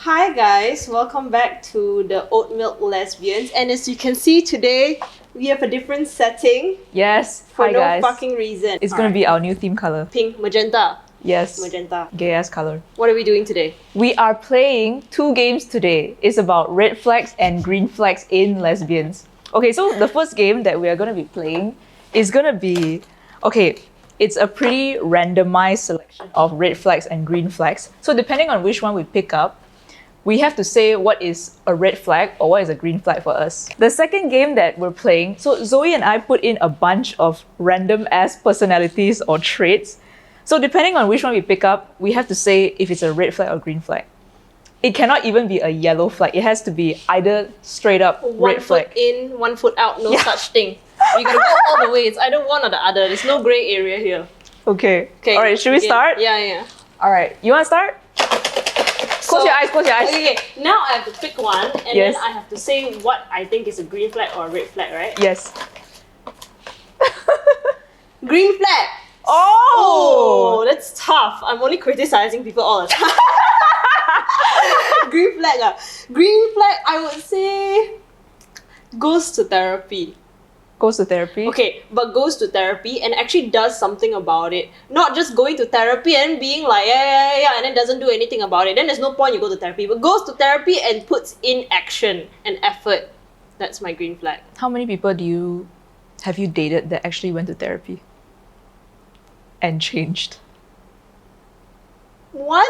Hi guys, welcome back to the Oat Milk Lesbians. And as you can see today, we have a different setting. Yes, for hi no guys. fucking reason. It's gonna be our new theme color. Pink, magenta. Yes. Magenta. Gay ass color. What are we doing today? We are playing 2 games today. It's about red flags and green flags in lesbians. Okay, so the first game that we are gonna be playing is gonna be, okay, it's a pretty randomized selection of red flags and green flags. So depending on which one we pick up, we have to say what is a red flag or what is a green flag for us. The second game that we're playing, so Zoe and I put in a bunch of random ass personalities or traits. So depending on which one we pick up, we have to say if it's a red flag or green flag. It cannot even be a yellow flag. It has to be either straight up red flag. 1 foot in, 1 foot out, no such thing. You gotta go all the way. It's either one or the other. There's no grey area here. Okay. Alright, should we start? Yeah. Alright, you wanna start? Close your eyes. Okay, now I have to pick one and Yes. then I have to say what I think is a green flag or a red flag, right? Yes. Green flag! Oh! Oh, that's tough. I'm only criticizing people all the time. Green flag. Green flag, I would say goes to therapy. Goes to therapy. Okay, but goes to therapy and actually does something about it. Not just going to therapy and being like, yeah, and then doesn't do anything about it. Then there's no point you go to therapy. But goes to therapy and puts in action and effort. That's my green flag. How many people have you dated that actually went to therapy and changed? One?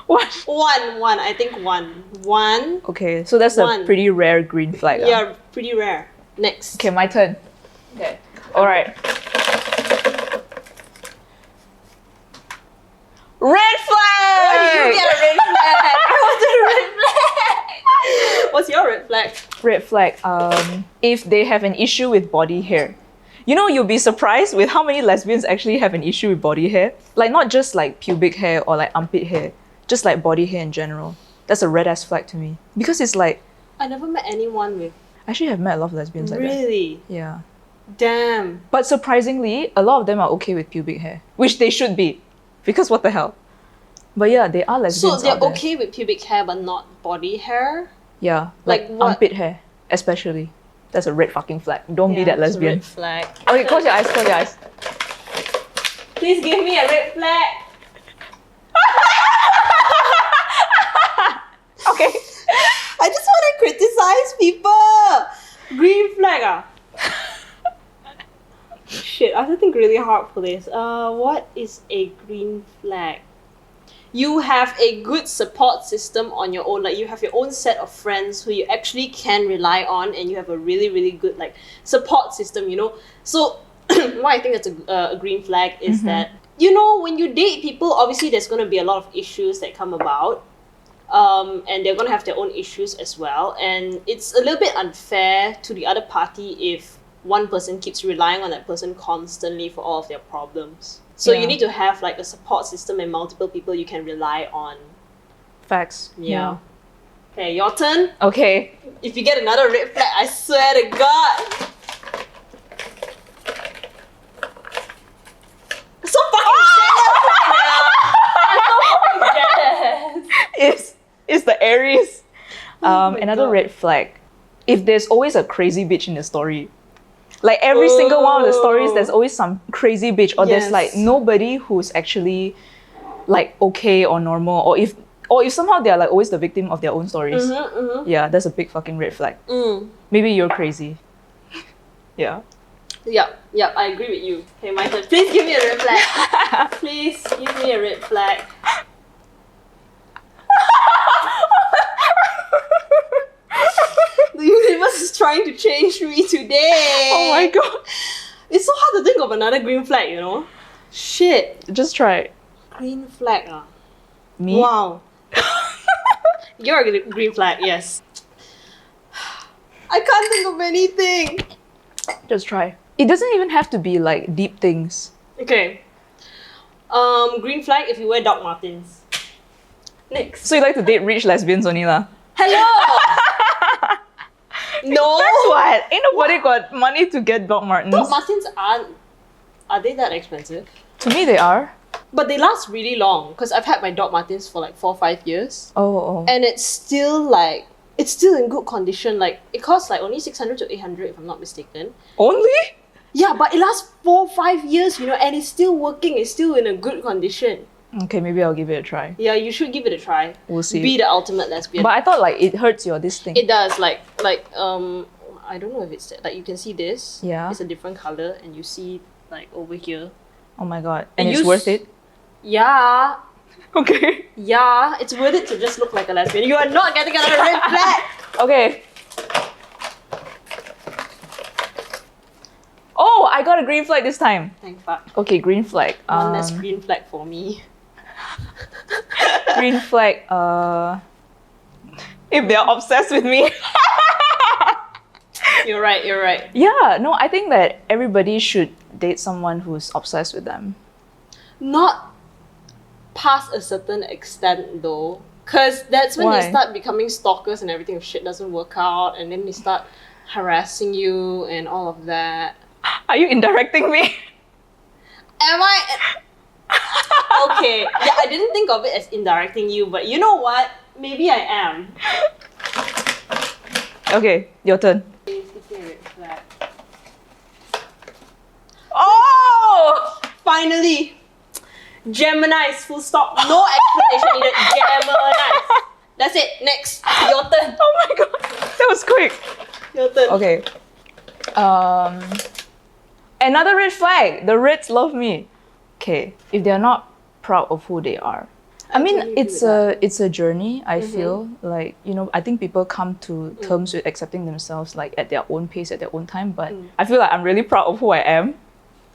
What? One. I think one. One. Okay, so that's a pretty rare green flag. Yeah, pretty rare. Next. Okay, my turn. Okay. Alright. Red flag! Why did you get a red flag? I wanted a red flag. What's your red flag? Red flag. If they have an issue with body hair. You know, you'll be surprised with how many lesbians actually have an issue with body hair. Like, not just like pubic hair or like armpit hair, just like body hair in general. That's a red ass flag to me. Because it's like, I never met anyone with. I actually have met a lot of lesbians like that. Really? Yeah. Damn. But surprisingly, a lot of them are okay with pubic hair, which they should be. Because what the hell? But yeah, they are lesbians. So they're out there. okay with pubic hair but not body hair? Yeah, Like like what? armpit hair, especially. That's a red fucking flag. Don't be that it's a lesbian. red flag. Okay, close your eyes. Please give me a red flag. Okay. I just want to criticize people. Green flag. Shit, I have to think really hard for this. What is a green flag? You have a good support system on your own. Like you have your own set of friends who you actually can rely on, and you have a really, really good like support system. You know. So, why I think that's a green flag is that when you date people, obviously there's going to be a lot of issues that come about. And they're gonna have their own issues as well, and it's a little bit unfair to the other party if one person keeps relying on that person constantly for all of their problems. So you need to have like a support system and multiple people you can rely on. Facts. Yeah. Okay, your turn. Okay. If you get another red flag, I swear to God. I'm so fucking jealous right now. I'm so fucking jealous. It's the Aries. Oh my Another God. red flag. If there's always a crazy bitch in the story. Like every single one of the stories, there's always some crazy bitch, or there's like nobody who's actually like okay or normal, or if somehow they're like always the victim of their own stories. Yeah, that's a big fucking red flag. Maybe you're crazy. Yeah. Yep, I agree with you. Okay, my turn. Please give me a red flag. Please give me a red flag. The universe is trying to change me today. Oh my God. It's so hard to think of another green flag, you know? Shit. Just try it. Green flag. Me? Wow. You're a green flag, yes. I can't think of anything. Just try. It doesn't even have to be like deep things. Okay. Green flag if you wear Doc Martens. Next. So you like to date rich lesbians only lah? Hello! No! That's what? Ain't nobody got money to get Doc Martens. Doc Martens are they that expensive? To me they are. But they last really long because I've had my Doc Martens for like 4 or 5 years. Oh. And it's still like, it's still in good condition. Like, it costs like only 600 to 800 if I'm not mistaken. Only? Yeah, but it lasts 4 or 5 years, and it's still working. It's still in a good condition. Okay, maybe I'll give it a try. Yeah, you should give it a try. We'll see. Be the ultimate lesbian. But I thought like it hurts your this thing. It does, I don't know if it's like you can see this. Yeah. It's a different color, and you see like over here. Oh my god. And it's worth it? Yeah. Okay. Yeah, it's worth it to just look like a lesbian. You are not getting another red flag. Okay. Oh, I got a green flag this time. Thank fuck. Okay, green flag. One less green flag for me. Green flag. If they're obsessed with me. You're right. Yeah, no, I think that everybody should date someone who's obsessed with them. Not past a certain extent though, because that's when Why? they start becoming stalkers and everything. If shit doesn't work out, and then they start harassing you and all of that. Are you indirecting me? Am I? Okay. Yeah, I didn't think of it as indirecting you, but you know what? Maybe I am. Okay, your turn. Please give me a red flag. Oh! Finally! Gemini, full stop. No explanation needed. Gemini. That's it. Next. Your turn. Oh my god, that was quick. Your turn. Okay. Another red flag. The Reds love me. Okay, if they're not proud of who they are. I mean, totally agree it's with a journey. I feel like I think people come to terms with accepting themselves like at their own pace, at their own time. But I feel like I'm really proud of who I am.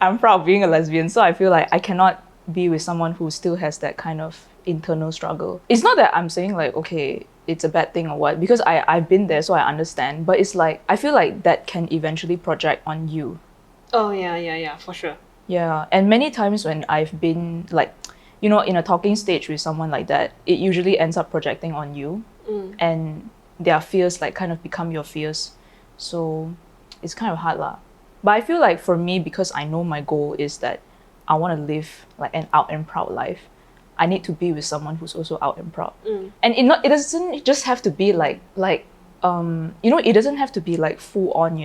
I'm proud of being a lesbian, so I feel like I cannot be with someone who still has that kind of internal struggle. It's not that I'm saying like, okay, it's a bad thing or what, because I've been there, so I understand. But it's like, I feel like that can eventually project on you. Oh, yeah, for sure. Yeah, and many times when I've been like, in a talking stage with someone like that, it usually ends up projecting on you, and their fears like kind of become your fears. So it's kind of hard lah. But I feel like for me, because I know my goal is that I want to live like an out and proud life, I need to be with someone who's also out and proud. And it doesn't just have to be it doesn't have to be like full on,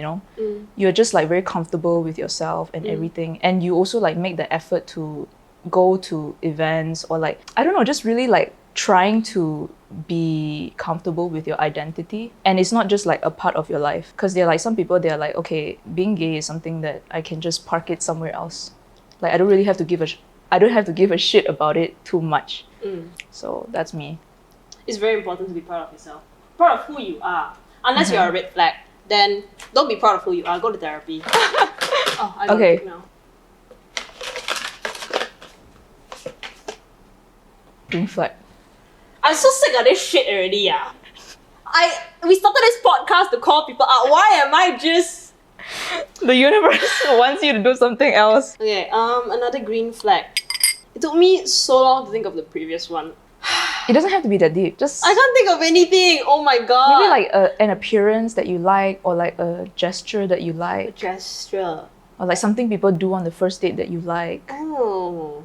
You're just like very comfortable with yourself and everything. And you also like make the effort to go to events or like, I don't know, just really like trying to be comfortable with your identity. And it's not just like a part of your life. Because there are like some people, they're like, okay, being gay is something that I can just park it somewhere else. Like I don't have to give a shit about it too much. So that's me. It's very important to be proud of yourself. Proud of who you are. Unless you're a red flag, then don't be proud of who you are. Go to therapy. Oh, I got it now. Green flag. I'm so sick of this shit already, yeah. We started this podcast to call people out. Why am I just... The universe wants you to do something else. Okay, another green flag. It took me so long to think of the previous one. It doesn't have to be that deep. Just I can't think of anything. Oh my god. maybe like an appearance that you like, or like a gesture that you A like, gesture. or like something people do on the first date that you like. Oh.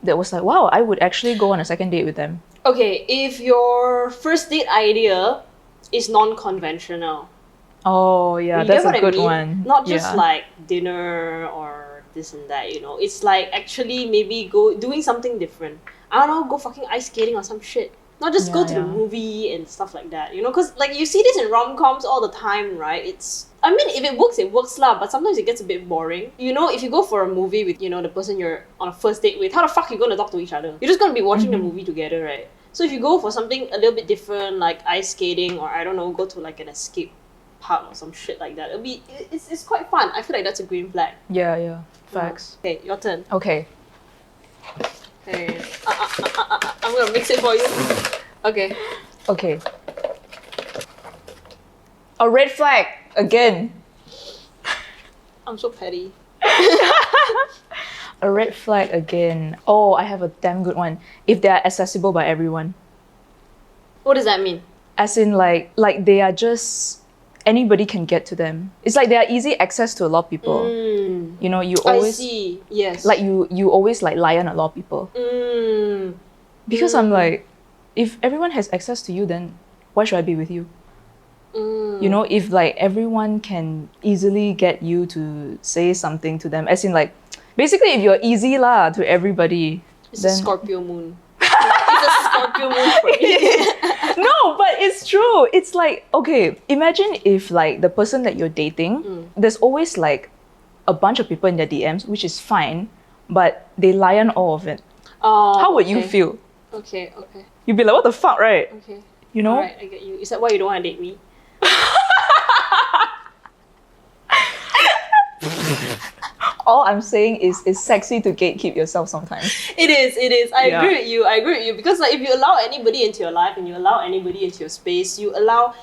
That was like, wow, I would actually go on a second date with them. Okay, if your first date idea is non-conventional. Oh yeah, You that's get what a good I mean? one. Not just Yeah. like dinner or this and that, It's like actually maybe doing something different. I don't know, go fucking ice skating or some shit. Not just go to the Yeah. movie and stuff like that, Because like you see this in rom-coms all the time, right? I mean, if it works lah, but sometimes it gets a bit boring. If you go for a movie with, the person you're on a first date with, how the fuck are you gonna talk to each other? You're just gonna be watching the movie together, right? So if you go for something a little bit different, like ice skating, or I don't know, go to like an escape park or some shit like that, it's quite fun. I feel like that's a green flag. Yeah. Facts. Okay, your turn. Okay. Hey, I'm gonna mix it for you. Okay. Okay. A red flag again. I'm so petty. A red flag again. Oh, I have a damn good one. If they are accessible by everyone. What does that mean? As in like they are just anybody can get to them. It's like they are easy access to a lot of people. You know, you I always see. Yes. like you always like lion a lot of people. Because I'm like, if everyone has access to you, then why should I be with you? You know, if like everyone can easily get you to say something to them, as in like, basically if you're easy lah to everybody, It's then a Scorpio moon. It's a Scorpio moon for me. no, but it's true. It's like, okay, imagine if like the person that you're dating, there's always like a bunch of people in their DMs, which is fine, but they lion all of it. How would you feel? Okay. You'd be like, what the fuck, right? Okay. You know? Alright, I get you. Is that why you don't want to date me? All I'm saying is it's sexy to gatekeep yourself sometimes. It is. I agree with you. Because like if you allow anybody into your life and you allow anybody into your space, you allow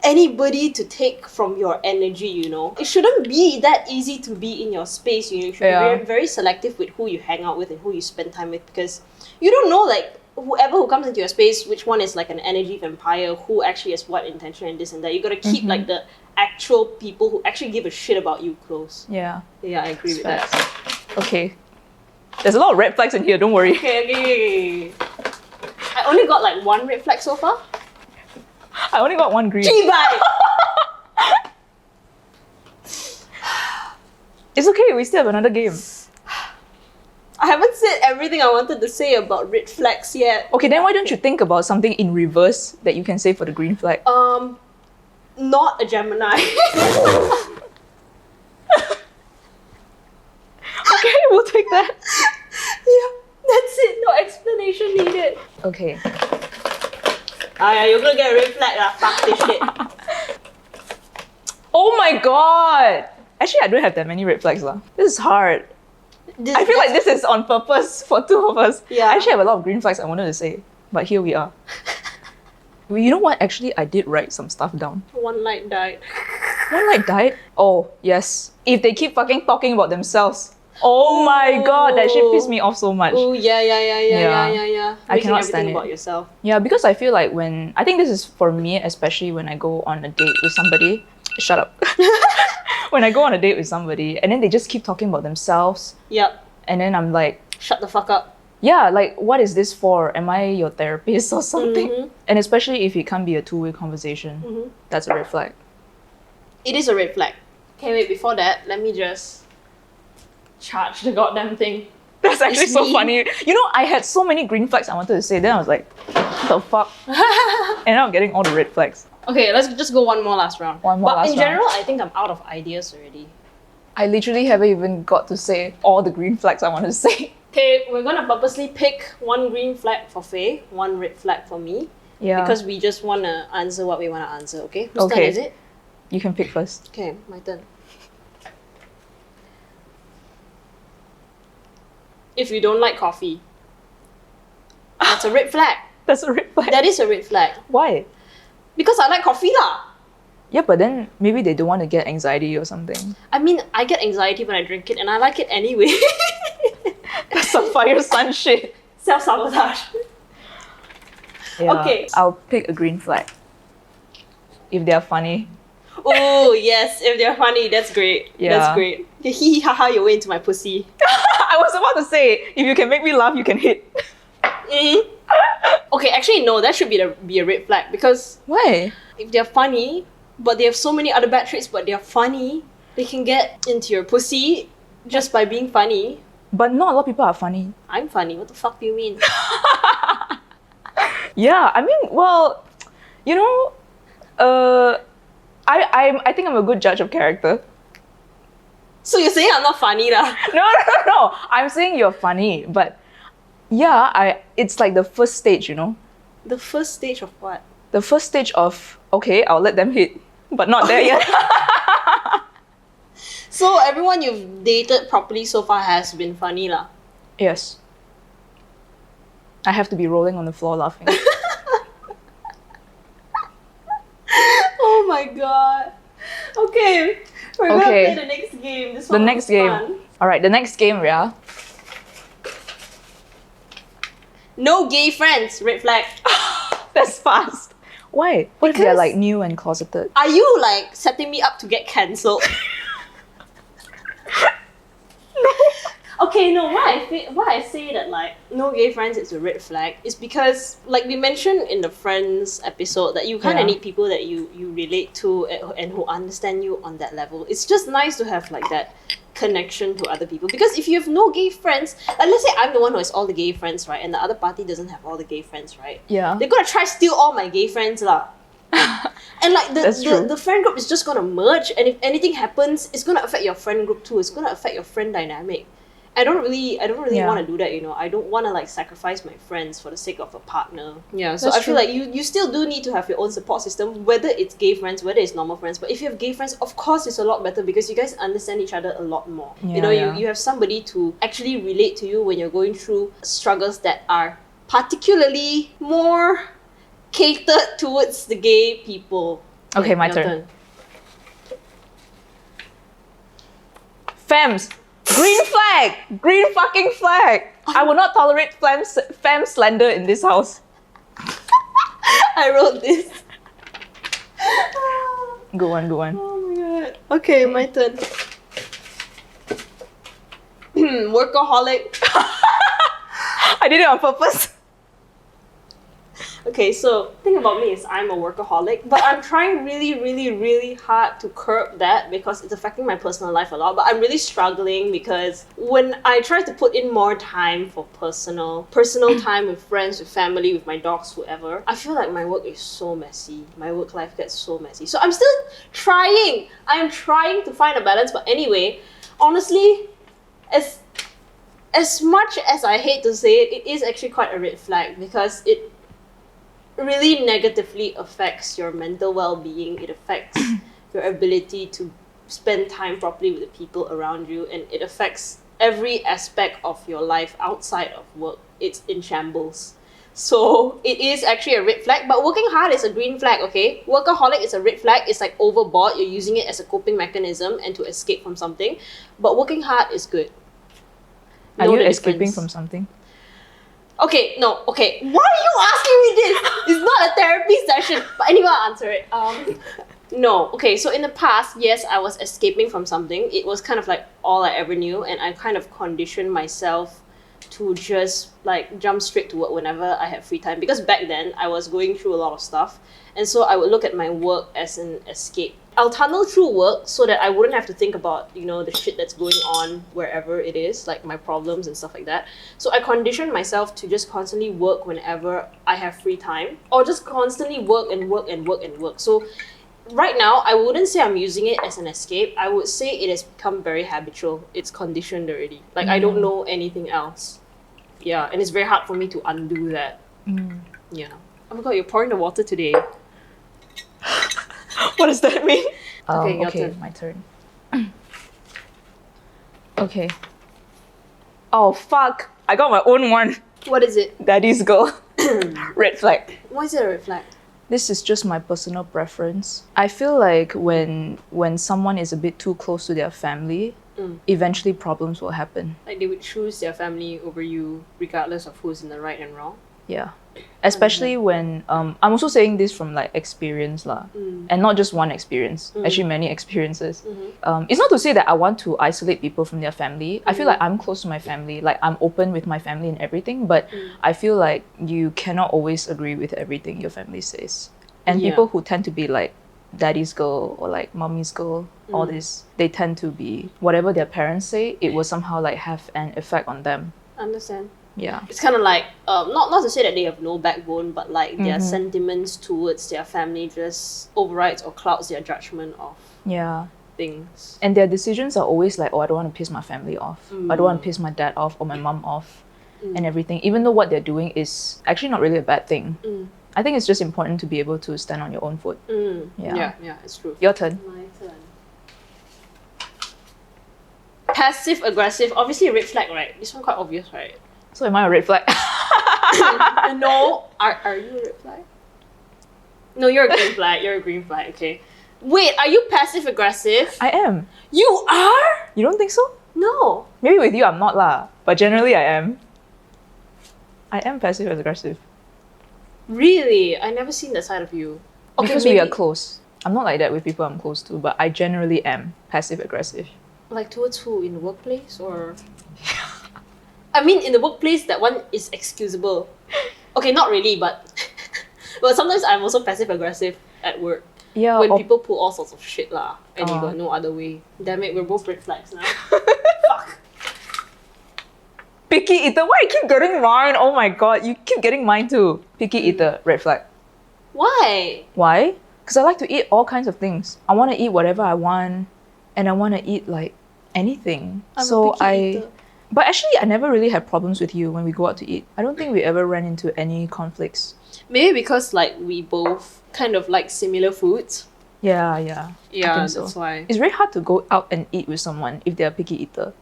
anybody to take from your energy, you know. It shouldn't be that easy to be in your space. You should be very, very selective with who you hang out with and who you spend time with, because you don't know like whoever who comes into your space, which one is like an energy vampire, who actually has what intention and this and that. You gotta keep like the actual people who actually give a shit about you close. Yeah, I agree with that. Okay. There's a lot of red flags in here, don't worry. Okay. I only got like one red flag so far. I only got one green. G-bye! It's okay, we still have another game. I haven't said everything I wanted to say about red flags yet. Okay, then why don't you think about something in reverse that you can say for the green flag? Not a Gemini. Okay, we'll take that. Yeah, that's it. No explanation needed. Okay. You're gonna get a red flag lah. Fuck this shit. Oh my god! Actually, I don't have that many red flags lah. This is hard. I feel like this is on purpose for two of us. Yeah. I actually have a lot of green flags I wanted to say, but here we are. You know what? Actually, I did write some stuff down. One light died. One light died? Oh, yes. If they keep fucking talking about themselves. Oh my god, that shit pissed me off so much. Oh yeah. I cannot stand it. About yourself. Yeah, because I feel like I think this is for me, especially when I go on a date with somebody. Shut up. When I go on a date with somebody and then they just keep talking about themselves. Yep. And then I'm like, shut the fuck up. yeah, like what is this for? Am I your therapist or something? And especially if it can't be a two-way conversation, that's a red flag. It is a red flag. Okay, wait, before that, let me just charge the goddamn thing. That's actually It's so me. funny. You know, I had so many green flags I wanted to say, then I was like, what the fuck? And now I'm getting all the red flags. Okay, let's just go one more last round. One more but last in round. general, I think I'm out of ideas already. I literally haven't even got to say all the green flags I wanted to say. Okay, we're gonna purposely pick one green flag for Faye, one red flag for me. Yeah. Because we just wanna answer what we wanna answer, okay? Whose turn Okay. is it? You can pick first. Okay, my turn. If you don't like coffee, that's a red flag. That's a red flag. That is a red flag. Why? Because I like coffee lah. Yeah, but then maybe they don't want to get anxiety or something. I mean, I get anxiety when I drink it and I like it anyway. That's some fire sun shit. Self-sabotage. Yeah, Okay. I'll pick a green flag. If they're funny. Oh, yes, if they're funny, that's great. Yeah. That's great. You hee hee ha ha your way into my pussy. I was about to say, if you can make me laugh, you can hit. Okay, actually, no, that should be a red flag because Why? if they're funny, but they have so many other bad traits, but they're funny, they can get into your pussy just by being funny. But not a lot of people are funny. I'm funny. What the fuck do you mean? Yeah, I mean, well, you know, I think I'm a good judge of character. So you're saying I'm not funny lah? No. I'm saying you're funny, but yeah, it's like the first stage, you know? The first stage of what? The first stage of, okay, I'll let them hit, but not there yet. So everyone you've dated properly so far has been funny lah? Yes. I have to be rolling on the floor laughing. Oh my god. Okay, we're gonna Okay. play the next game. This The one next was game. fun. Alright, the next game, Ria. No gay friends. Red flag. That's fast. Why? What if they're Because- like new and closeted? Are you like setting me up to get cancelled? Okay, no. Why I say that like no gay friends is a red flag is because like we mentioned in the Friends episode that you kind of Yeah. need people that you relate to and who understand you on that level. It's just nice to have like that connection to other people because if you have no gay friends, like let's say I'm the one who has all the gay friends, right, and the other party doesn't have all the gay friends, right? Yeah. They're gonna try steal all my gay friends lah. And like That's true. the friend group is just gonna merge, and if anything happens, it's gonna affect your friend group too. It's gonna affect your friend dynamic. I don't really Yeah. want to do that, you know. I don't want to like sacrifice my friends for the sake of a partner. Yeah, so That's I feel true. like you still do need to have your own support system, whether it's gay friends, whether it's normal friends. But if you have gay friends, of course it's a lot better because you guys understand each other a lot more. You know, Yeah. you have somebody to actually relate to you when you're going through struggles that are particularly more catered towards the gay people. Okay, my your turn. Fems! Green flag! Green fucking flag! I will not tolerate fem slander in this house. I wrote this. Good one, good one. Oh my god. Okay, my turn. Workaholic. I did it on purpose. Okay, so thing about me is I'm a workaholic, but I'm trying really, really, really hard to curb that because it's affecting my personal life a lot. But I'm really struggling because when I try to put in more time for personal time with friends, with family, with my dogs, whoever, I feel like my work is so messy. My work life gets so messy. So I'm still trying. I'm trying to find a balance. But anyway, honestly, as much as I hate to say it, it is actually quite a red flag because it really negatively affects your mental well-being. It affects your ability to spend time properly with the people around you, and it affects every aspect of your life outside of work. It's in shambles. So it is actually a red flag, but working hard is a green flag, okay? Workaholic is a red flag. It's like overboard. You're using it as a coping mechanism and to escape from something. But working hard is good. Are Know you the escaping difference. from something? Okay, no, okay. Why are you asking me this? It's not a therapy session. But anyway, I'll answer it. No. Okay, so in the past, yes, I was escaping from something. It was kind of like all I ever knew, and I kind of conditioned myself to just like jump straight to work whenever I had free time. Because back then, I was going through a lot of stuff, and so I would look at my work as an escape. I'll tunnel through work so that I wouldn't have to think about, you know, the shit that's going on wherever it is, like my problems and stuff like that. So I conditioned myself to just constantly work whenever I have free time, or just constantly work and work and work and work. So right now, I wouldn't say I'm using it as an escape. I would say it has become very habitual. It's conditioned already. Like I don't know anything else. Yeah, and it's very hard for me to undo that. Yeah. Oh my god, you're pouring the water today. What does that mean? Okay, your turn. My turn. Okay. Oh fuck! I got my own one. What is it? Daddy's girl. Red flag. Why is it a red flag? This is just my personal preference. I feel like when someone is a bit too close to their family, eventually problems will happen. Like they would choose their family over you regardless of who's in the right and wrong. Yeah. Especially when I'm also saying this from like experience lah, and not just one experience, actually many experiences. It's not to say that I want to isolate people from their family. I feel like I'm close to my family, like I'm open with my family and everything, but I feel like you cannot always agree with everything your family says. And Yeah. people who tend to be like daddy's girl or like mommy's girl, all this, they tend to be whatever their parents say, it will somehow like have an effect on them. Understand? Yeah. It's kind of like not to say that they have no backbone, but like their sentiments towards their family just overrides or clouds their judgment of Yeah. things. And their decisions are always like, oh, I don't want to piss my family off. I don't want to piss my dad off or my mom off and everything. Even though what they're doing is actually not really a bad thing. I think it's just important to be able to stand on your own foot. Yeah. Yeah, it's true. Your turn. My turn. Passive aggressive, obviously a red flag, right? This one quite obvious, right? So am I a red flag? No, are you a red flag? No, you're a green flag. You're a green flag. Okay. Wait, are you passive aggressive? I am. You are? You don't think so? No. Maybe with you I'm not lah. But generally I am. I am passive aggressive. Really? I never seen that side of you. Okay, Because maybe we are close. I'm not like that with people I'm close to, but I generally am passive aggressive. like towards who, in the workplace or? I mean, in the workplace, that one is excusable. Okay, not really, but but sometimes I'm also passive aggressive at work Yeah, when or people pull all sorts of shit lah, and you Oh. got no other way. Damn it, we're both red flags now. Fuck. picky eater. Why you keep getting mine? Oh my god, you keep getting mine too. Picky eater, red flag. Why? Why? Because I like to eat all kinds of things. I want to eat whatever I want, and I want to eat like anything. I'm a picky eater. But actually, I never really had problems with you when we go out to eat. I don't think we ever ran into any conflicts. Maybe because like we both kind of like similar foods. Yeah, yeah. I Yeah, think so. that's why. It's very hard to go out and eat with someone if they're a picky eater.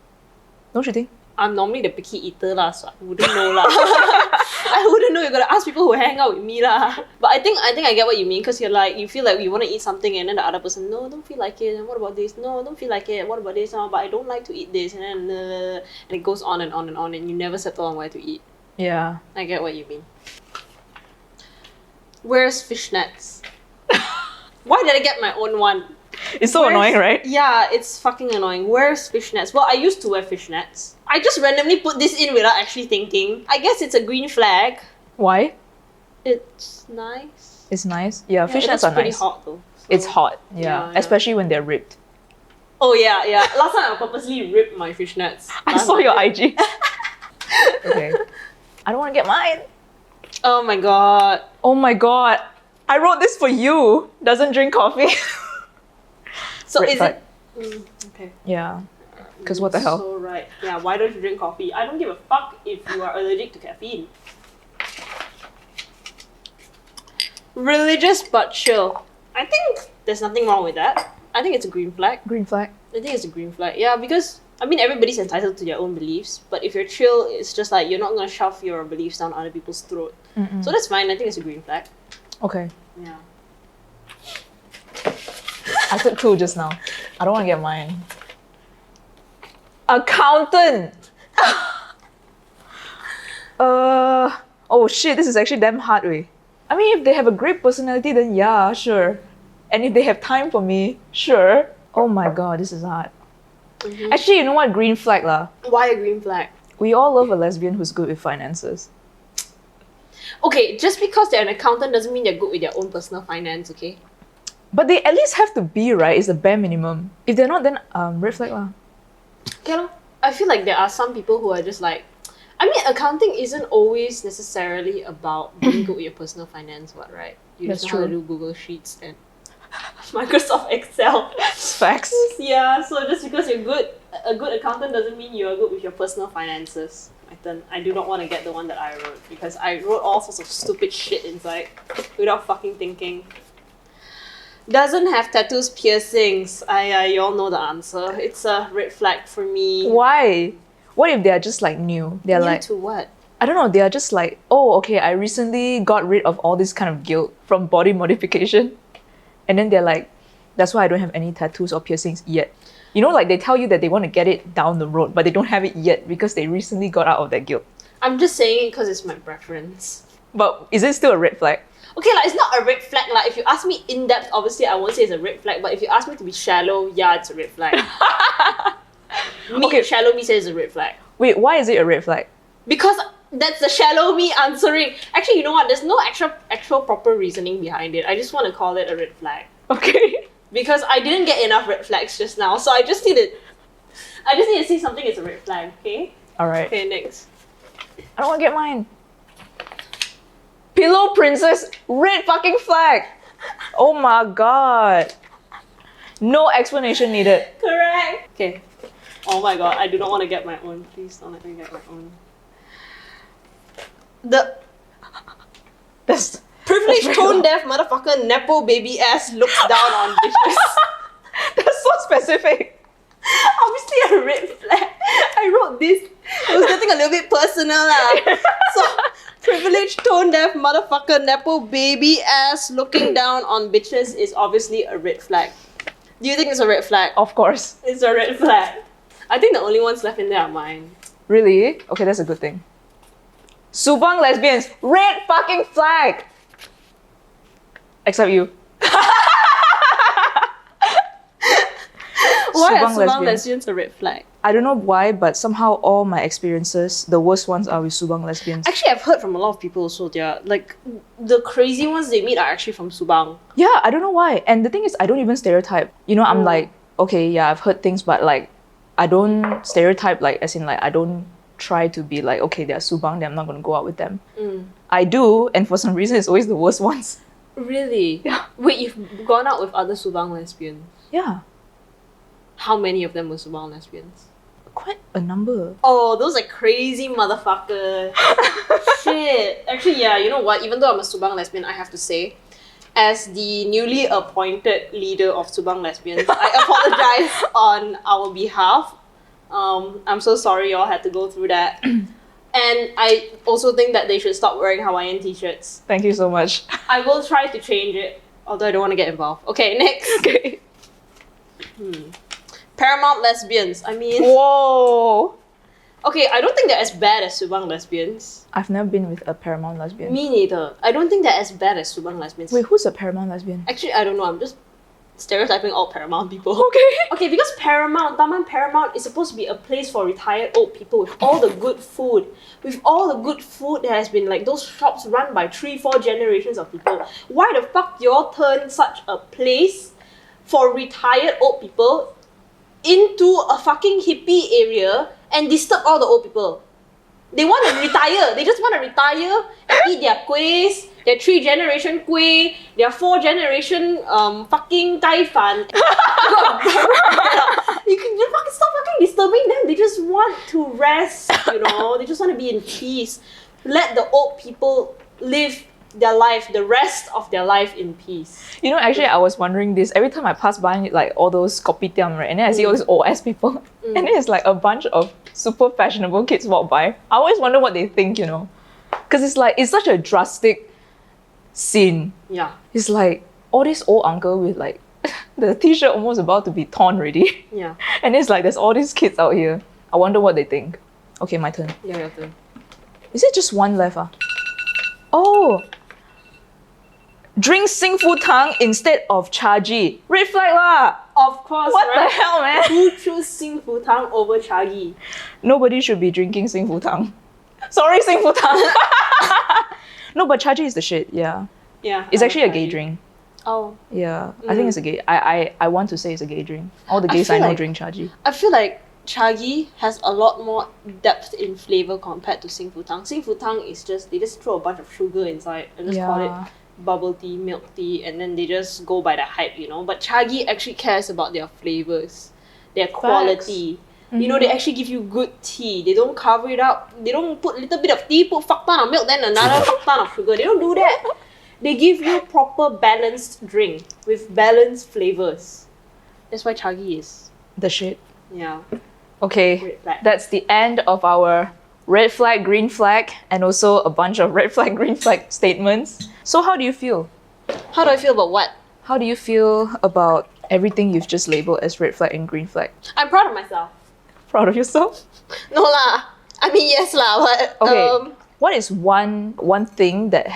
Don't you think? I'm normally the picky eater lah, so I wouldn't know lah. I wouldn't know. You gotta ask people who hang out with me lah. But I think I get what you mean, because you're like, you feel like you want to eat something and then the other person, no, don't feel like it. And what about this? No, don't feel like it. What about this? No, but I don't like to eat this. And then and it goes on and on and on, and you never settle on where to eat. Yeah. I get what you mean. Where's fishnets? Why did I get my own one? It's so Where's- annoying, right? Yeah, it's fucking annoying. Where's fishnets? Well, I used to wear fishnets. I just randomly put this in without actually thinking. I guess it's a green flag. Why? It's nice. It's nice. Yeah, It fishnets looks are pretty nice. hot though. so- It's hot, yeah. Yeah, yeah. Especially when they're ripped. Oh yeah, yeah. Last time I purposely ripped my fishnets. I Last saw night. your IG. Okay. I don't want to get mine. Oh my god. Oh my god. I wrote this for you. Doesn't drink coffee. So Red is flag. it? Okay. Yeah. 'Cause what the hell? So right. Yeah. Why don't you drink coffee? I don't give a fuck if you are allergic to caffeine. Religious but chill. I think there's nothing wrong with that. I think it's a green flag. Green flag. I think it's a green flag. Yeah, because I mean everybody's entitled to their own beliefs, but if you're chill, it's just like you're not gonna shove your beliefs down other people's throat. Mm-mm. So that's fine. I think it's a green flag. Okay. Yeah. I took 2 just now. I don't want to get mine. Accountant. Oh shit, this is actually damn hard way. I mean, if they have a great personality, then yeah, sure. And if they have time for me, sure. Oh my god, this is hard. Mhm. Actually, you know what? Green flag lah. Why a green flag? We all love a lesbian who's good with finances. Okay, just because they're an accountant doesn't mean they're good with their own personal finance. Okay. But they at least have to be, right? It's the bare minimum. If they're not, then red flag lah. Okay, lor. I feel like there are some people who are just like, I mean, accounting isn't always necessarily about being good with your personal finance, what, right? You That's just know how to true. do Google Sheets and Microsoft Excel. Facts. Yeah, so just because you're good, a good accountant doesn't mean you are good with your personal finances. My turn. I do not want to get the one that I wrote because I wrote all sorts of stupid shit inside without fucking thinking. Doesn't have tattoos, piercings. You all know the answer. It's a red flag for me. Why? What if they're just like new? They're New like, to what? I don't know, they're just like, oh, okay, I recently got rid of all this kind of guilt from body modification. And then they're like, that's why I don't have any tattoos or piercings yet. You know, like they tell you that they want to get it down the road, but they don't have it yet because they recently got out of that guilt. I'm just saying it because it's my preference. But is it still a red flag? Okay, like it's not a red flag. Like if you ask me in depth, obviously I won't say it's a red flag. But if you ask me to be shallow, yeah, it's a red flag. Okay. Shallow me says it's a red flag Wait, why is it a red flag? because that's the shallow me answering. Actually, you know what? There's no actual proper reasoning behind it. I just want to call it a red flag Okay. because I didn't get enough red flags just now. So I just need to say something is a red flag. Okay. Alright. Okay. Next. I don't want to get mine. Pillow Princess, red fucking flag. Oh my god. No explanation needed. Correct. Okay. Oh my god, I do not want to get my own. Please don't let me get my own. The That's privileged very tone long. deaf motherfucker nepo baby ass looks down on bitches. That's so specific. Obviously a red flag. I wrote this. It was getting a little bit personal lah. So privileged tone deaf motherfucker nepo baby ass looking down on bitches is obviously a red flag. Do you think it's a red flag? Of course. It's a red flag. I think the only ones left in there are mine. Really? Okay, that's a good thing. Subang lesbians, red fucking flag. Except you. Why are Subang Subang lesbians. lesbians a red flag? I don't know why, but somehow all my experiences, the worst ones are with Subang lesbians. Actually, I've heard from a lot of people also. They're like the crazy ones they meet are actually from Subang. Yeah, I don't know why. And the thing is, I don't even stereotype. You know, I'm like, okay, yeah, I've heard things, but like, I don't stereotype, like, as in, like, I don't try to be like, okay, they're Subang, then I'm not going to go out with them. I do, and for some reason, it's always the worst ones. Really? Yeah. Wait, you've gone out with other Subang lesbians? Yeah, How many of them were Subang lesbians? quite a number. Oh, those are crazy motherfuckers. Shit. Actually, yeah, you know what? Even though I'm a Subang lesbian, I have to say, as the newly appointed leader of Subang lesbians, I apologize on our behalf. I'm so sorry y'all had to go through that. And I also think that they should stop wearing Hawaiian t-shirts. Thank you so much. I will try to change it, although I don't want to get involved. Okay, next. Okay. Paramount lesbians. I mean, Whoa. okay, I don't think they're as bad as Subang lesbians. I've never been with a Paramount lesbian. Me neither. I don't think they're as bad as Subang lesbians. Wait, who's a Paramount lesbian? Actually, I don't know. I'm just stereotyping all Paramount people. Okay. Okay, because Taman Paramount is supposed to be a place for retired old people with all the good food. With all the good food that has been like those shops run by 3-4 generations of people. Why the fuck do y'all turn such a place for retired old people into a fucking hippie area and disturb all the old people? They want to retire. They just want to retire and eat their kuehs, their 3-generation kueh, their 4-generation fucking tai fan. You can just fucking stop fucking disturbing them. They just want to rest, you know. They just want to be in peace. Let the old people live their life, the rest of their life in peace. You know, actually, I was wondering this every time I pass by like all those kopitiam, right? And then I see all these old ass people, and then it's like a bunch of super fashionable kids walk by. I always wonder what they think, you know, because it's like it's such a drastic scene. Yeah. It's like all this old uncle with like the t-shirt almost about to be torn already, Yeah. and it's like there's all these kids out here. I wonder what they think. Okay, my turn. Yeah, your turn. Is it just one left? Oh. Drink Sing Fu Tang instead of Chaji. Red flag lah. Of course, What right? the hell, man? Who choose Sing Fu Tang over Chagi? Nobody should be drinking Sing Fu Tang. Sorry, Sing Fu Tang. No, but Chaji is the shit. Yeah, Yeah. it's I actually a love gay Chagi. drink. Oh. Yeah, I think it's a gay. I want to say it's a gay drink. All the gays I feel know like- drink Chaji. I feel like Chagi has a lot more depth in flavor compared to Sing Fu Tang. Sing Fu Tang is just, they just throw a bunch of sugar inside and just call it bubble tea, milk tea, and then they just go by the hype, you know. But Chagi actually cares about their flavors, their quality. You know, they actually give you good tea. They don't cover it up. They don't put a little bit of tea, put fuck ton of milk, then another fuck ton of sugar. They don't do that. They give you proper balanced drink with balanced flavors. That's why Chagi is, The shit. yeah, Okay, red flag. that's the end of our red flag, green flag, and also a bunch of red flag, green flag statements. So how do you feel? How do I feel about what? How do you feel about everything you've just labeled as red flag and green flag? I'm proud of myself. Proud of yourself? No lah. I mean, yes lah, but Okay. What is one thing that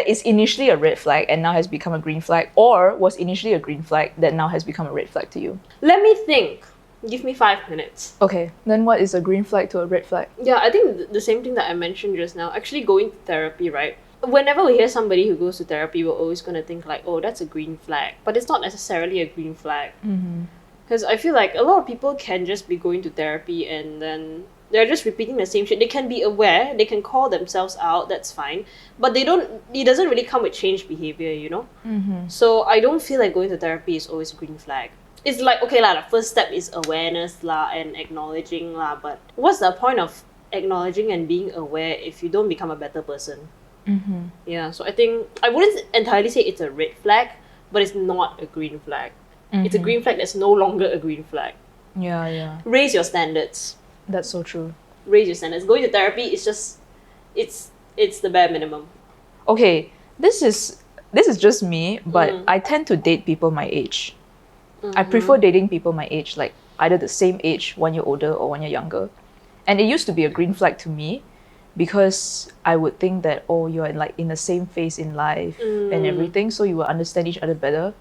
is initially a red flag and now has become a green flag, or was initially a green flag that now has become a red flag to you? let me think. Give me 5 minutes. Okay, then what is a green flag to a red flag? Yeah, I think the same thing that I mentioned just now. Actually, going to therapy, right? Whenever we hear somebody who goes to therapy, we're always going to think like, oh, that's a green flag. But it's not necessarily a green flag. Because I feel like a lot of people can just be going to therapy and then they're just repeating the same shit. They can be aware, they can call themselves out, that's fine. But it doesn't really come with changed behavior, you know? So I don't feel like going to therapy is always a green flag. It's like, okay lah, the first step is awareness lah and acknowledging lah, but what's the point of acknowledging and being aware if you don't become a better person? Yeah, so I think, I wouldn't entirely say it's a red flag, but it's not a green flag. It's a green flag that's no longer a green flag. Yeah. Raise your standards. That's so true. Raise your standards. Going to therapy is just, it's the bare minimum. Okay, this is just me, but I tend to date people my age. I prefer dating people my age, like either the same age, 1 year older or 1 year younger. And it used to be a green flag to me because I would think that, oh, you're like in the same phase in life and everything, so you will understand each other better.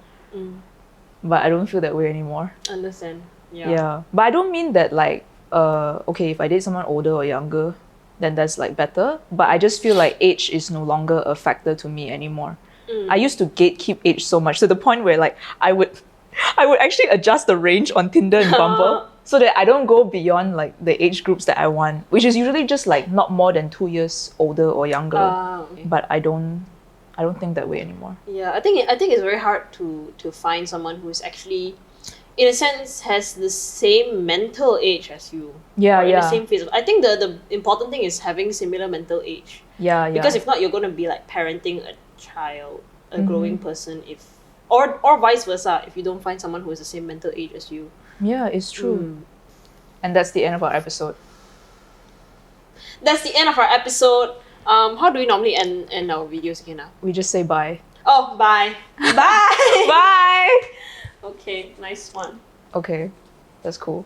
But I don't feel that way anymore. Understand. Yeah. But I don't mean that like, okay, if I date someone older or younger, then that's like better. But I just feel like age is no longer a factor to me anymore. I used to gatekeep age so much to the point where like I would actually adjust the range on Tinder and Bumble so that I don't go beyond like the age groups that I want, which is usually just like not more than 2 years older or younger. Okay. But I don't think that way anymore. Yeah, I think it's very hard to find someone who is actually, in a sense, has the same mental age as you. Yeah, or in yeah. the same phase. I think the important thing is having similar mental age. Yeah. Because if not, you're going to be like parenting a child, a growing person, or vice versa, if you don't find someone who is the same mental age as you. Yeah, it's true. And that's the end of our episode. That's the end of our episode. How do we normally end our videos again now? We just say bye. Oh, bye. Bye! Bye! Okay, nice one. Okay, that's cool.